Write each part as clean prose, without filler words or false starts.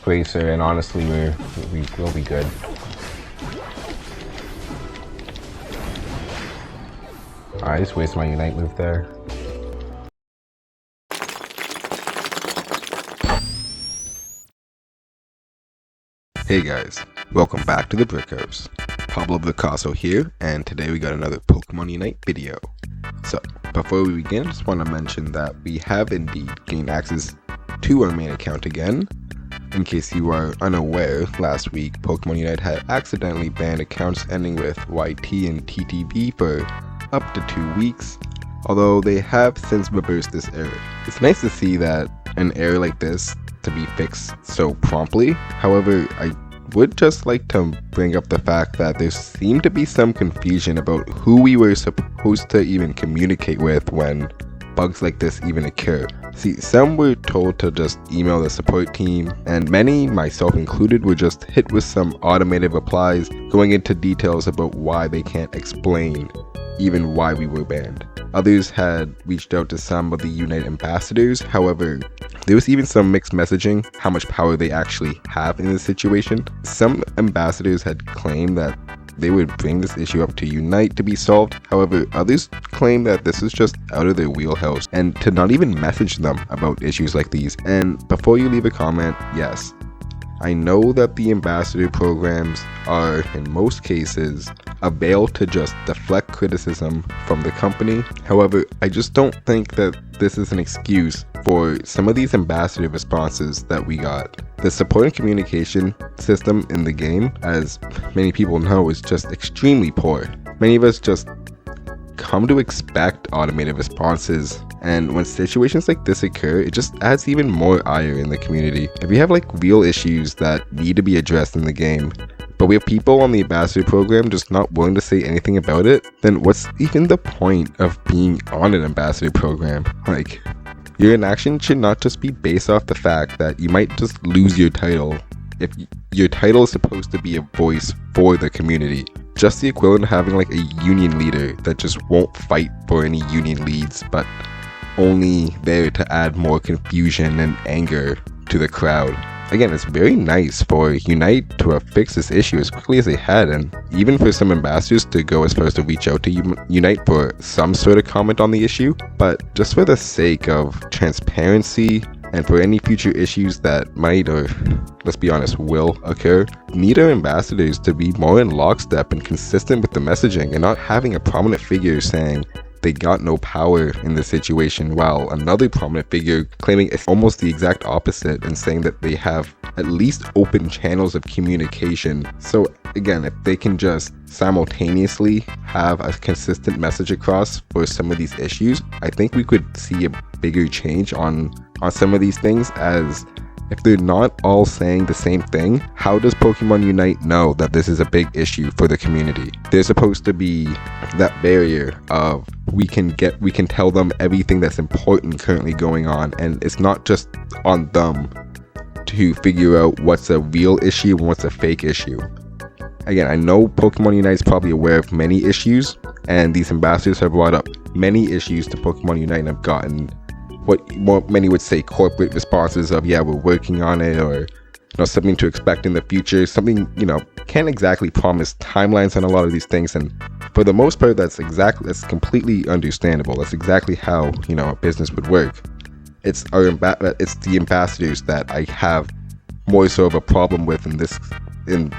Bracer, and honestly, we'll be good. I just wasted my Unite move there. Hey guys, welcome back to the Briknasty. Pablo Picasso here, and today we got another Pokemon Unite video. So, before we begin, I just want to mention that we have indeed gained access to our main account again. In case you are unaware, last week Pokemon Unite had accidentally banned accounts ending with YT and TTB for up to 2 weeks, although they have since reversed this error. It's nice to see that an error like this to be fixed so promptly. However, I would just like to bring up the fact that there seemed to be some confusion about who we were supposed to even communicate with when bugs like this even occur. See, some were told to just email the support team, and many, myself included, were just hit with some automated replies going into details about why they can't explain even why we were banned. Others had reached out to some of the Unite ambassadors. However, there was even some mixed messaging how much power they actually have in this situation. Some ambassadors had claimed that they would bring this issue up to Unite to be solved. However, others claim that this is just out of their wheelhouse and to not even message them about issues like these. And before you leave a comment, yes, I know that the ambassador programs are, in most cases, avail to just deflect criticism from the company. However, I just don't think that this is an excuse for some of these ambassador responses that we got. The support and communication system in the game, as many people know, is just extremely poor. Many of us just come to expect automated responses, and when situations like this occur, it just adds even more ire in the community. If we have like real issues that need to be addressed in the game, but we have people on the ambassador program just not willing to say anything about it, then what's even the point of being on an ambassador program? Like, your inaction should not just be based off the fact that you might just lose your title if your title is supposed to be a voice for the community. Just the equivalent of having like a union leader that just won't fight for any union leads, but only there to add more confusion and anger to the crowd. Again, it's very nice for Unite to have fixed this issue as quickly as they had, and even for some ambassadors to go as far as to reach out to Unite for some sort of comment on the issue. But just for the sake of transparency and for any future issues that might, or let's be honest, will occur, need our ambassadors to be more in lockstep and consistent with the messaging and not having a prominent figure saying they got no power in this situation, while another prominent figure claiming it's almost the exact opposite and saying that they have at least open channels of communication. So again, if they can just simultaneously have a consistent message across for some of these issues, I think we could see a bigger change on some of these things, as if they're not all saying the same thing, how does Pokemon Unite know that this is a big issue for the community? There's supposed to be that barrier of we can tell them everything that's important currently going on, and it's not just on them to figure out what's a real issue and what's a fake issue. Again, I know Pokemon Unite is probably aware of many issues, and these ambassadors have brought up many issues to Pokemon Unite and have gotten what many would say corporate responses of, yeah, we're working on it, or something to expect in the future. Something, can't exactly promise timelines on a lot of these things, and for the most part, that's completely understandable. That's exactly how a business would work. It's the ambassadors that I have more so of a problem with in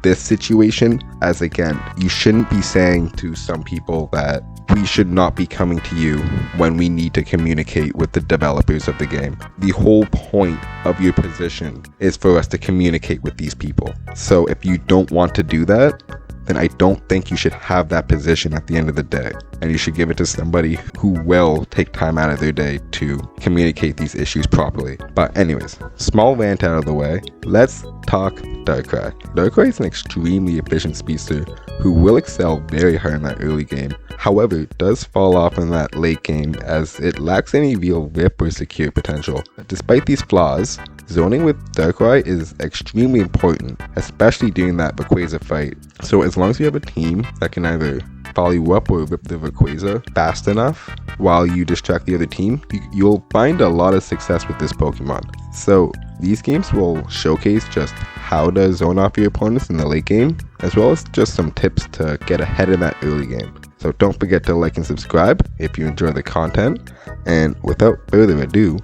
this situation, as again, you shouldn't be saying to some people that we should not be coming to you when we need to communicate with the developers of the game. The whole point of your position is for us to communicate with these people. So if you don't want to do that, then I don't think you should have that position at the end of the day. And you should give it to somebody who will take time out of their day to communicate these issues properly. But anyways, small rant out of the way, let's talk Darkrai. Darkrai is an extremely efficient speedster who will excel very hard in that early game. However, it does fall off in that late game as it lacks any real rip or secure potential. Despite these flaws, zoning with Darkrai is extremely important, especially during that Rayquaza fight. So as long as you have a team that can either follow you up or rip the Rayquaza fast enough while you distract the other team, you'll find a lot of success with this Pokemon. So these games will showcase just how to zone off your opponents in the late game, as well as just some tips to get ahead in that early game. So don't forget to like and subscribe if you enjoy the content, and without further ado,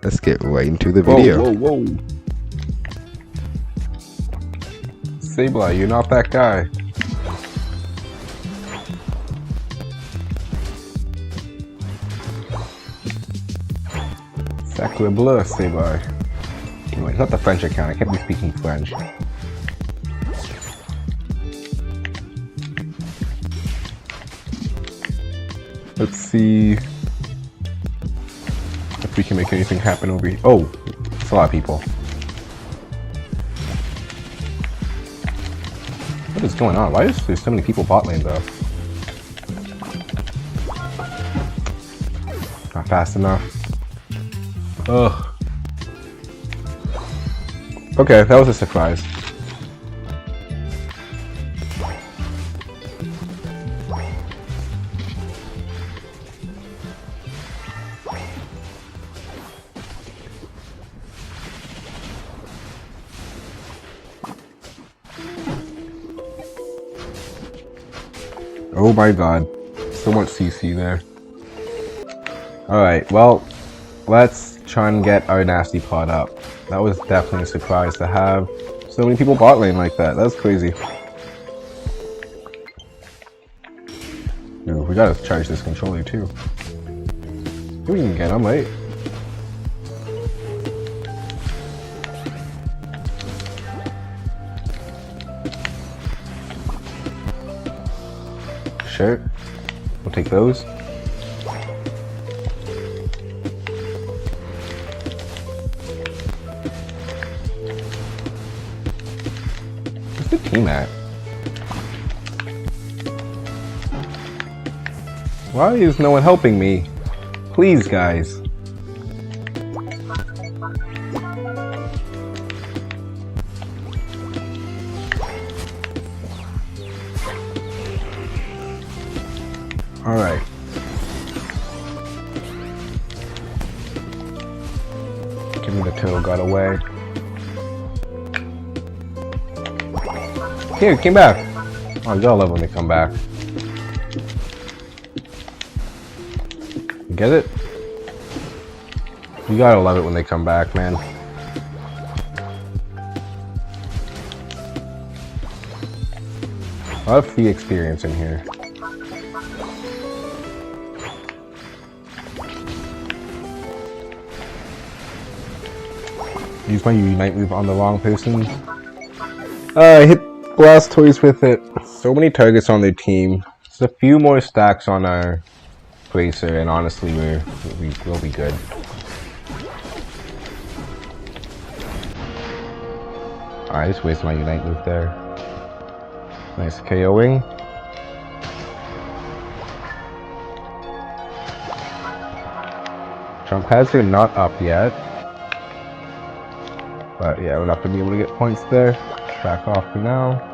let's get right into the video. Whoa. Sableye, you're not that guy. Sacre bleu, Sableye. Anyway, it's not the French account, I can't be speaking French. Let's see if we can make anything happen over here. Oh, it's a lot of people. What is going on? Why is there so many people bot lane though? Not fast enough. Ugh. Okay, that was a surprise. Oh my god, so much CC there. Alright, well, let's try and get our nasty pot up. That was definitely a surprise to have so many people bot lane like that. That's crazy. Ooh, we gotta charge this controller too. We can get him, right? Sure, we'll take those. Where's the team at? Why is no one helping me? Please, guys. Alright. Give me the turtle, got away. Here, came back. Oh, you gotta love when they come back. Get it? You gotta love it when they come back, man. A lot of free experience in here. Use my Unite move on the wrong person. I hit Blastoise with it. So many targets on their team. Just a few more stacks on our Bracer, and honestly, we will be good. I just wasted my Unite move there. Nice KOing. Jump pads are not up yet. But yeah, we're not going to be able to get points there. Back off for now.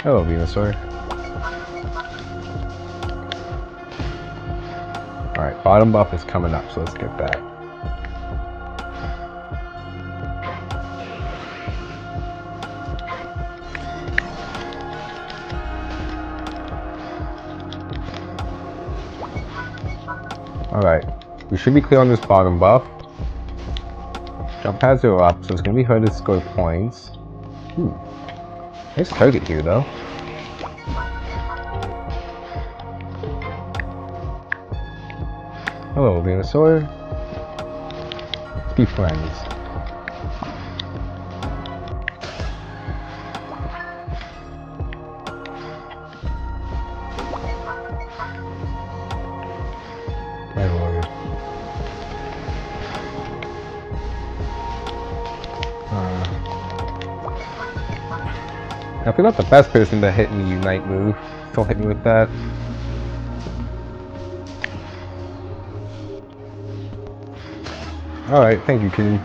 Hello, Venusaur. Alright, bottom buff is coming up, so let's get that. Alright, we should be clear on this bottom buff. Jump pads are up, so it's going to be hard to score points. Nice target here, though. Hello, Venusaur. Let's be friends. My lord. Now, if you're not the best person to hit in the Unite move, still hit me with that. Alright, thank you, Kitty.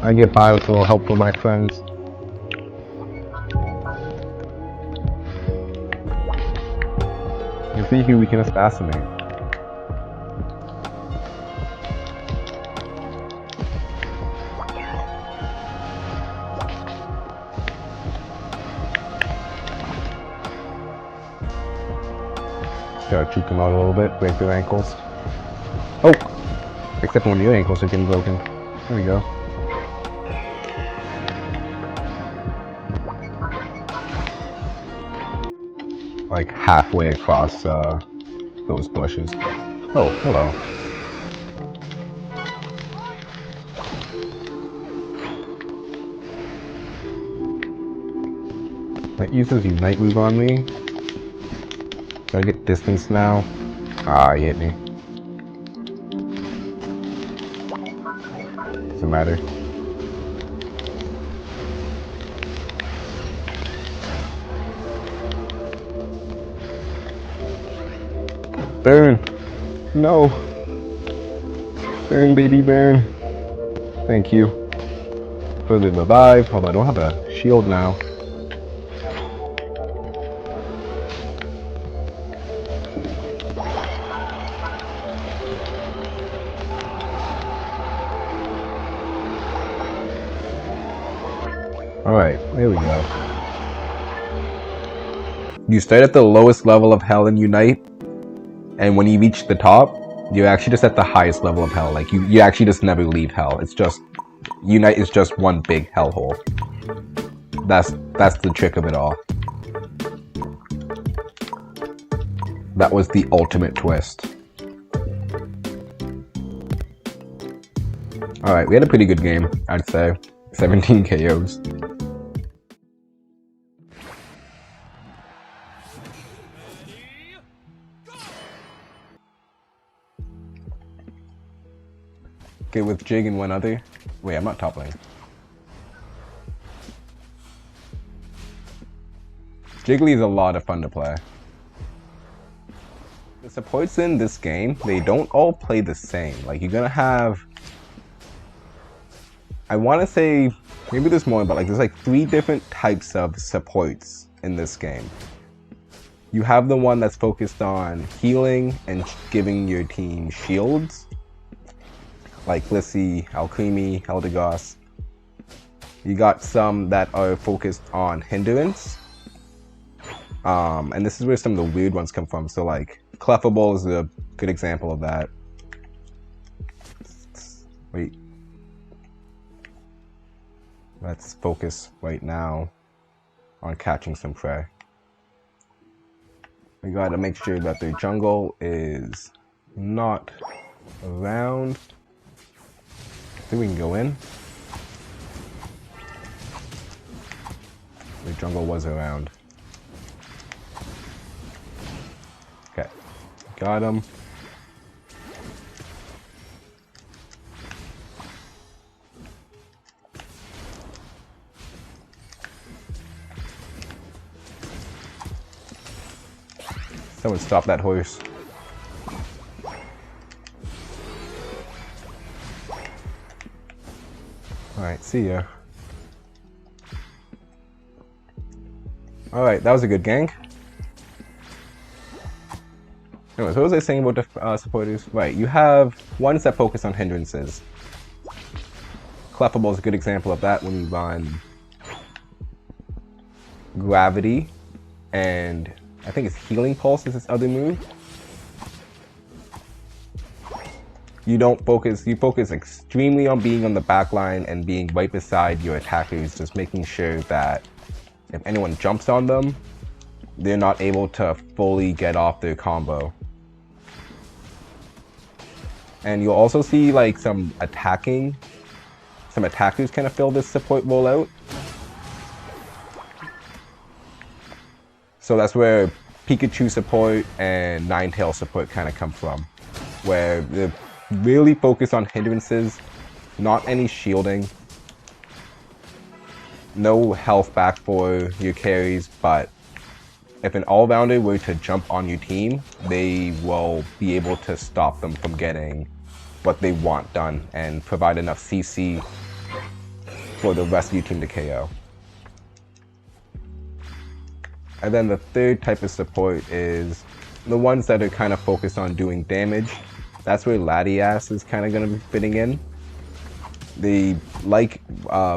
I get by with a little help from my friends. You see who we can assassinate. Gotta cheek them out a little bit, break their ankles. Oh! Except when your ankles are getting broken. There we go. Like halfway across those bushes. Oh, hello. That uses Unite move on me. Gotta get distance now. Ah, he hit me. Doesn't matter. Burn! No! Burn, baby, burn! Thank you for the revive, although I don't have a shield now. Alright, there we go. You start at the lowest level of hell in Unite, and when you reach the top, you're actually just at the highest level of hell. Like, you actually just never leave hell. It's just... Unite is just one big hellhole. That's the trick of it all. That was the ultimate twist. Alright, we had a pretty good game, I'd say. 17 KOs. Okay, with Jig and one other. Wait, I'm not top lane. Jiggly is a lot of fun to play. The supports in this game, they don't all play the same. Like, you're gonna have... I want to say, maybe there's more, but like there's like 3 different types of supports in this game. You have the one that's focused on healing and giving your team shields. Like Lissy, Alchemy, Eldegoss. You got some that are focused on hindrance. And this is where some of the weird ones come from. So like, Clefable is a good example of that. Wait. Let's focus right now on catching some prey. We gotta make sure that their jungle is not around. I think we can go in. The jungle was around. Okay, got him. Someone stop that horse. Alright, see ya. Alright, that was a good gang. Anyways, what was I saying about the supporters? Right, you have ones that focus on hindrances. Clefable is a good example of that when you run Gravity, and I think it's Healing Pulse is this other move. You don't focus, you focus extremely on being on the back line and being right beside your attackers, just making sure that if anyone jumps on them, they're not able to fully get off their combo. And you'll also see like some attackers kind of fill this support role out. So that's where Pikachu support and Ninetales support kind of come from, where they're really focused on hindrances, not any shielding, no health back for your carries, but if an all-rounder were to jump on your team, they will be able to stop them from getting what they want done and provide enough CC for the rest of your team to KO. And then the third type of support is the ones that are kind of focused on doing damage. That's where Latias is kind of going to be fitting in. They like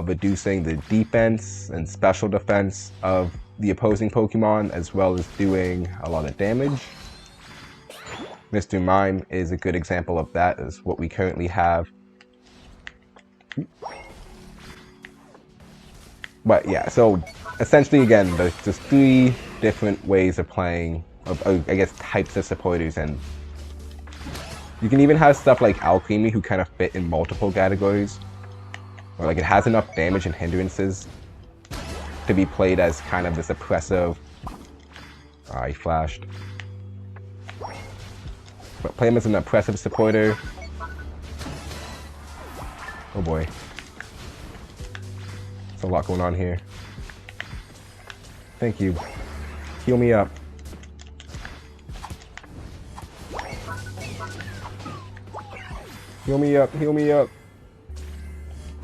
reducing the defense and special defense of the opposing Pokemon, as well as doing a lot of damage. Mr. Mime is a good example of that, is what we currently have. But yeah, so essentially again, there's just 3 different ways of playing, I guess types of supporters, and you can even have stuff like Alchemy who kind of fit in multiple categories. Or like it has enough damage and hindrances to be played as kind of this oppressive... he flashed. But play him as an oppressive supporter. Oh boy. There's a lot going on here. Thank you. Heal me up. Heal me up, heal me up.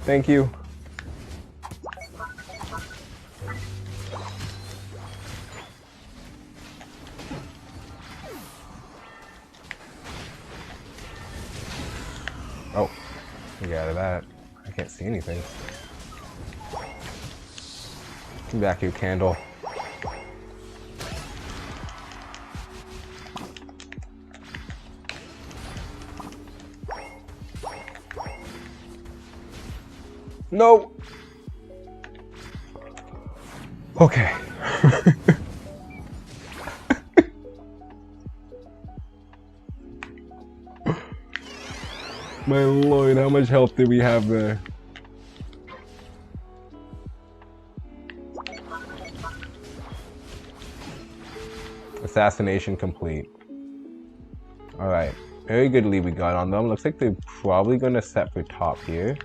Thank you. Oh, get out of that. I can't see anything. Come back, you candle. No! Okay. My lord, how much health did we have there? Assassination complete. Alright, very good lead we got on them. Looks like they're probably going to set for top here.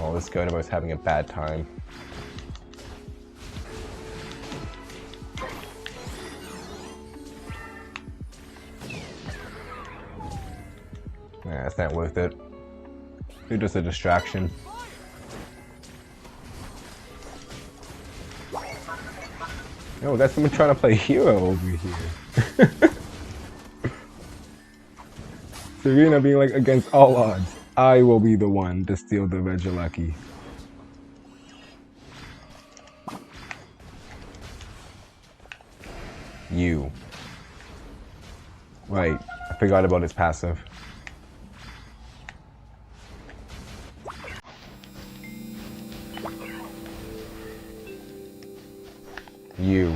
Oh, this Gardevoir's having a bad time. Nah, that's not worth it. They're just a distraction. No, that's someone trying to play hero over here. Serena being like, against all odds, I will be the one to steal the Regieleki. You. Right, I forgot about his passive. You.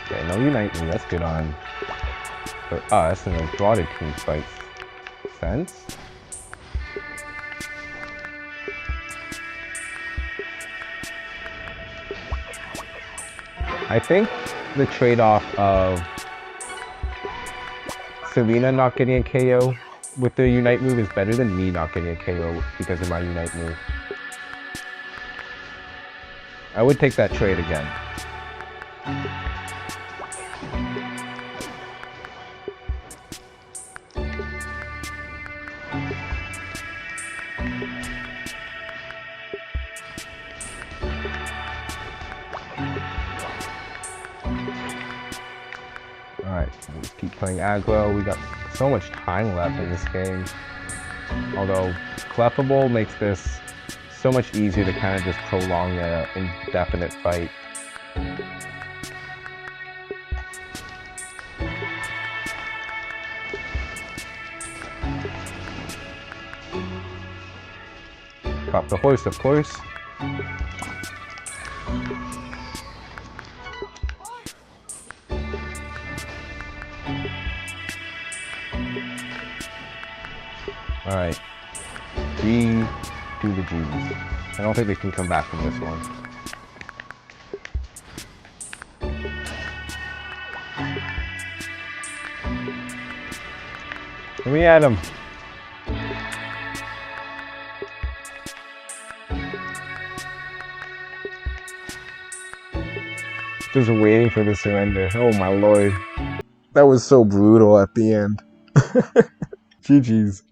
Okay, no Unite me, that's good on for us, and a broader team fight sense. I think the trade-off of Serena not getting a KO with the Unite move is better than me not getting a KO because of my Unite move. I would take that trade again. Alright, let's keep playing aggro. We got so much time left in this game. Although, Clefable makes this so much easier to kind of just prolong an indefinite fight. Pop the horse, of course. Alright. G to the G's. I don't think they can come back from this one. Let me at him. Just waiting for the surrender. Oh my lord. That was so brutal at the end. GG's.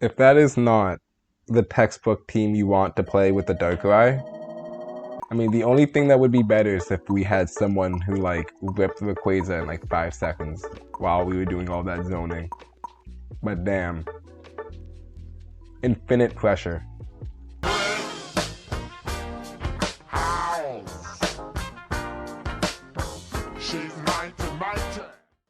If that is not the textbook team you want to play with the Darkrai, I mean, the only thing that would be better is if we had someone who, like, whipped the Rayquaza in, like, 5 seconds while we were doing all that zoning. But damn. Infinite pressure.